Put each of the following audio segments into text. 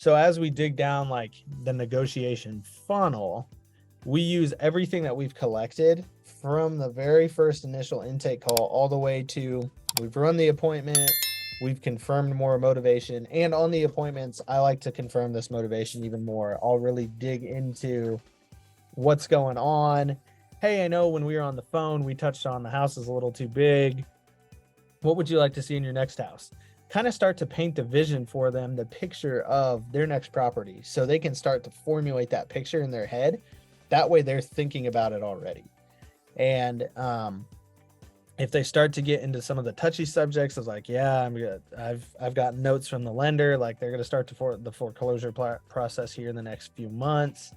So as we dig down like the negotiation funnel, we use everything that we've collected from the very first initial intake call all the way to we've run the appointment, we've confirmed more motivation, and on the appointments, I like to confirm this motivation even more. I'll really dig into what's going on. Hey, I know when we were on the phone, we touched on the house is a little too big. What would you like to see in your next house? Kind of start to paint the vision for them, the picture of their next property, so they can start to formulate that picture in their head. That way they're thinking about it already. And if they start to get into some of the touchy subjects of like, yeah, I've gotten notes from the lender, like they're going to start the foreclosure process here in the next few months,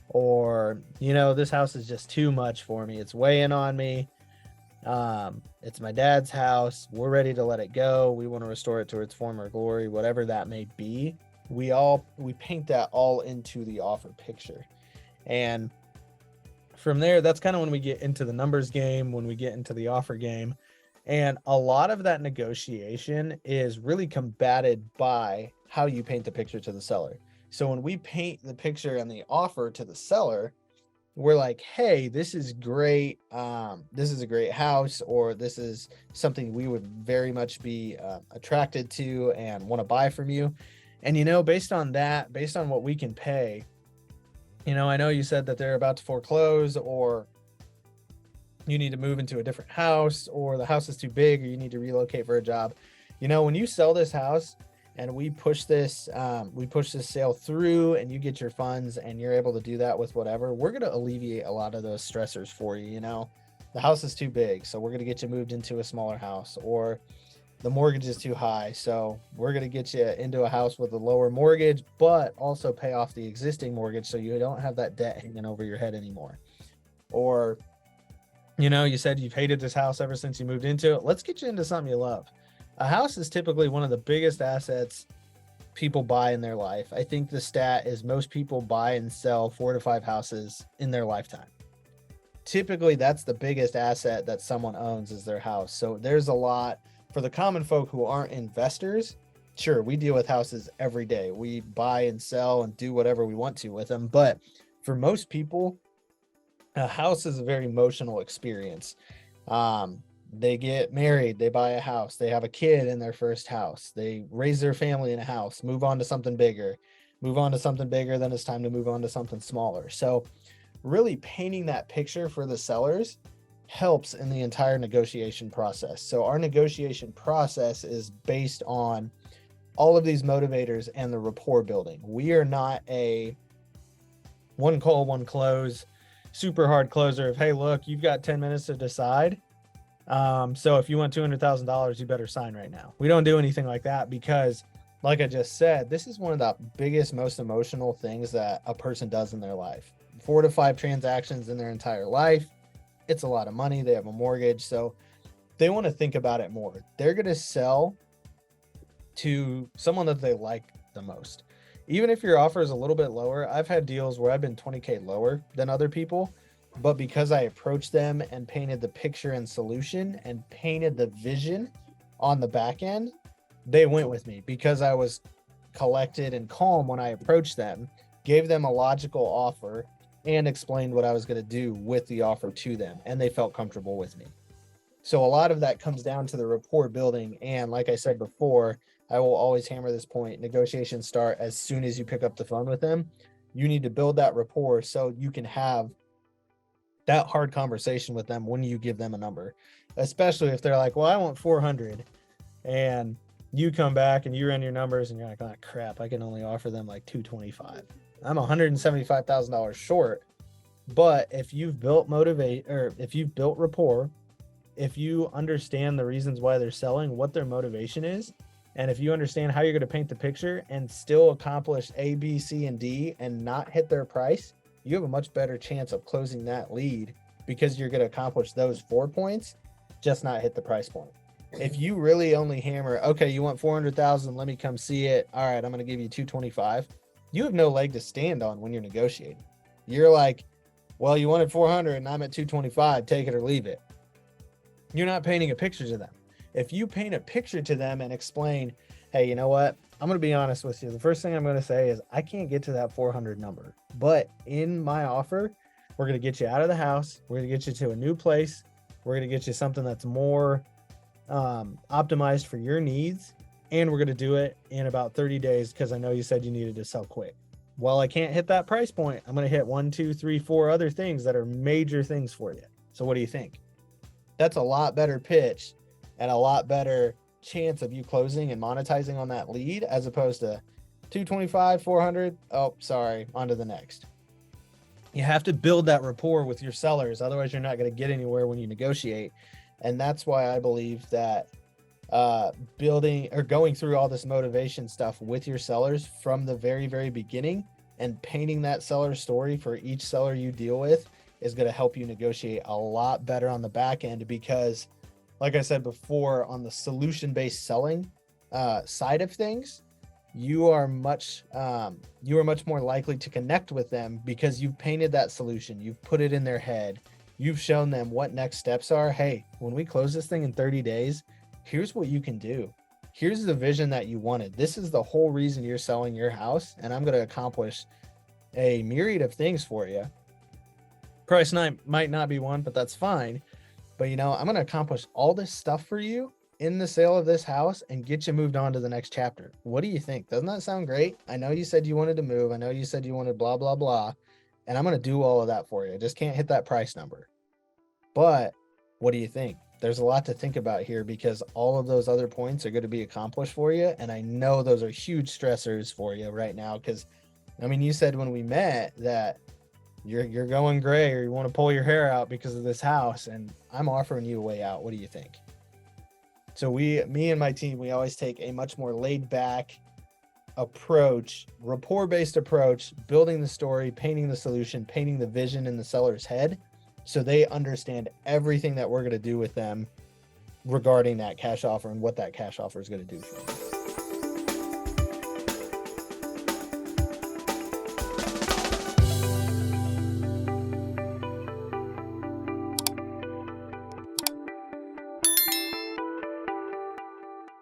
or, this house is just too much for me. It's weighing on me. It's my dad's house. We're ready to let it go. We want to restore it to its former glory, whatever that may be. We paint that all into the offer picture. And from there, that's kind of when we get into the numbers game, when we get into the offer game. And a lot of that negotiation is really combated by how you paint the picture to the seller. So when we paint the picture and the offer to the seller, we're like, hey, this is great. This is a great house, or this is something we would very much be attracted to and want to buy from you. And, based on that, based on what we can pay, I know you said that they're about to foreclose, or you need to move into a different house, or the house is too big, or you need to relocate for a job. When you sell this house and we push this sale through and you get your funds and you're able to do that with whatever, we're going to alleviate a lot of those stressors for you. The house is too big, so we're going to get you moved into a smaller house, or the mortgage is too high, so we're going to get you into a house with a lower mortgage, but also pay off the existing mortgage so you don't have that debt hanging over your head anymore. Or, you said you've hated this house ever since you moved into it. Let's get you into something you love. A house is typically one of the biggest assets people buy in their life. I think the stat is most people buy and sell 4 to 5 houses in their lifetime. Typically, that's the biggest asset that someone owns is their house. So there's a lot for the common folk who aren't investors. Sure, we deal with houses every day. We buy and sell and do whatever we want to with them. But for most people, a house is a very emotional experience. They get married, they buy a house, they have a kid in their first house, they raise their family in a house, move on to something bigger, then it's time to move on to something smaller. So really painting that picture for the sellers helps in the entire negotiation process. So our negotiation process is based on all of these motivators and the rapport building. We are not a one call, one close, super hard closer of, hey, look, you've got 10 minutes to decide. So if you want $200,000, you better sign right now. We don't do anything like that because, like I just said, this is one of the biggest, most emotional things that a person does in their life. 4 to 5 transactions in their entire life. It's a lot of money. They have a mortgage. So they want to think about it more. They're going to sell to someone that they like the most. Even if your offer is a little bit lower, I've had deals where I've been 20K lower than other people. But because I approached them and painted the picture and solution and painted the vision on the back end, they went with me because I was collected and calm when I approached them, gave them a logical offer, and explained what I was going to do with the offer to them. And they felt comfortable with me. So a lot of that comes down to the rapport building. And like I said before, I will always hammer this point. Negotiations start as soon as you pick up the phone with them. You need to build that rapport so you can have that hard conversation with them when you give them a number, especially if they're like, well, I want 400, and you come back and you run your numbers and you're like, oh crap, I can only offer them like 225. I'm $175,000 short. But if you've built if you've built rapport, if you understand the reasons why they're selling, what their motivation is, and if you understand how you're going to paint the picture and still accomplish A, B, C, and D and not hit their price, you have a much better chance of closing that lead because you're going to accomplish those 4 points, just not hit the price point. If you really only hammer, okay, you want 400,000, let me come see it. All right, I'm going to give you 225. You have no leg to stand on when you're negotiating. You're like, well, you wanted 400 and I'm at 225, take it or leave it. You're not painting a picture to them. If you paint a picture to them and explain, hey, you know what? I'm going to be honest with you. The first thing I'm going to say is I can't get to that 400 number, but in my offer, we're going to get you out of the house. We're going to get you to a new place. We're going to get you something that's more optimized for your needs. And we're going to do it in about 30 days because I know you said you needed to sell quick. While I can't hit that price point, I'm going to hit 1, 2, 3, 4 other things that are major things for you. So what do you think? That's a lot better pitch and a lot better chance of you closing and monetizing on that lead as opposed to 225, 400. Oh, sorry. On to the next. You have to build that rapport with your sellers. Otherwise, you're not going to get anywhere when you negotiate. And that's why I believe that building or going through all this motivation stuff with your sellers from the very, very beginning and painting that seller story for each seller you deal with is going to help you negotiate a lot better on the back end. Because like I said before, on the solution-based selling side of things, you are much more likely to connect with them because you've painted that solution, you've put it in their head, you've shown them what next steps are. Hey, when we close this thing in 30 days, here's what you can do. Here's the vision that you wanted. This is the whole reason you're selling your house, and I'm going to accomplish a myriad of things for you. Price might not be one, but that's fine. But I'm going to accomplish all this stuff for you in the sale of this house and get you moved on to the next chapter. What do you think? Doesn't that sound great? I know you said you wanted to move. I know you said you wanted blah, blah, blah. And I'm going to do all of that for you. I just can't hit that price number. But what do you think? There's a lot to think about here because all of those other points are going to be accomplished for you. And I know those are huge stressors for you right now. Because, you said when we met that you're going gray or you want to pull your hair out because of this house, and I'm offering you a way out. What do you think? So me and my team, we always take a much more laid back approach, rapport-based approach, building the story, painting the solution, painting the vision in the seller's head so they understand everything that we're going to do with them regarding that cash offer and what that cash offer is going to do for them.